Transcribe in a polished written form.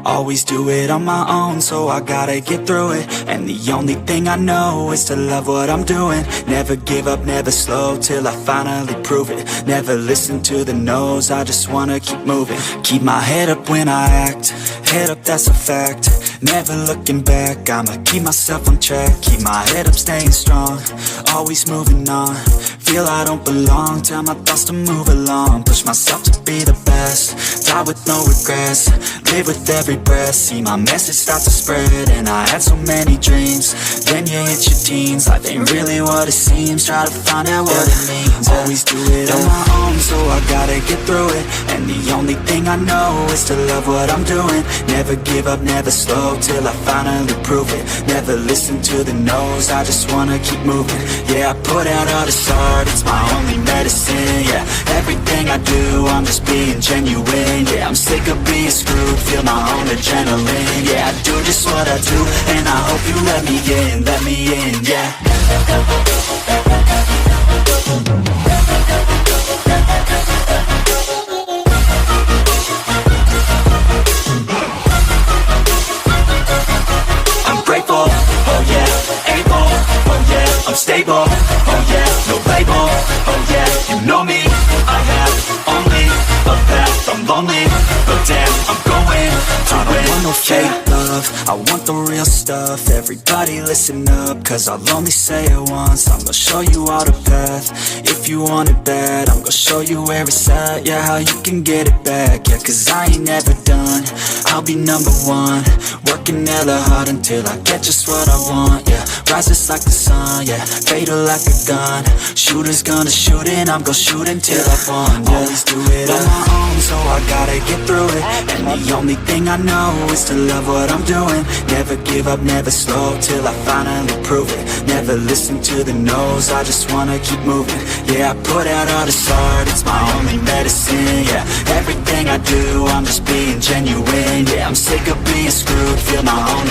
Always do it on my own, so I gotta get through it. And the only thing I know is to love what I'm doing. Never give up, never slow, till I finally prove it. Never listen to the no's, I just wanna keep moving. Keep my head up when I act, head up, that's a fact. Never looking back, I'ma keep myself on track. Keep my head up, staying strong, always moving on. Feel I don't belong, tell my thoughts to move along. Push myself to be the best, die with no regrets. Live with every breath, see my message start to spread. And I had so many dreams, then you hit your teens. Life ain't really what it seems, try to find out what it means. Always do it on my own, so I gotta get through it. And the only thing I know is to love what I'm doing. Never give up, never slow, till I finally prove it. Never listen to the no's, I just wanna keep moving. Yeah, I put out all this art, it's my only medicine. Yeah, everything I do, I'm just being genuine. Yeah, I'm sick of being screwed, feel my own adrenaline. Yeah, I do just what I do, and I hope you let me in, yeah. I'm grateful, oh yeah, able, oh yeah, I'm stable, oh yeah, no label, oh yeah, you know me, I have only a path, I'm lonely, but damn, I'm going to I don't want no fake love, I want the real stuff. Everybody listen up, cause I'll only say it once. I'm gonna show you all the path, if you want it bad. I'm gonna show you where it's at, yeah, how you can get it back. Yeah, cause I ain't never done, I'll be number one. Working hella hard until I get just what I want, yeah. Rises like the sun, yeah, fatal like a gun. Shooter's gonna shoot and I'm gonna shoot until I won, yeah. Always do it on my own, so I gotta get through it. And the only thing I know is to love what I'm doing. Never give up, never slow, till I finally prove it. Never listen to the no's, I just wanna keep moving. Yeah, I put out all this art, it's my only medicine. Yeah, everything I do, I'm just being genuine. Yeah, I'm sick of being screwed, feel my own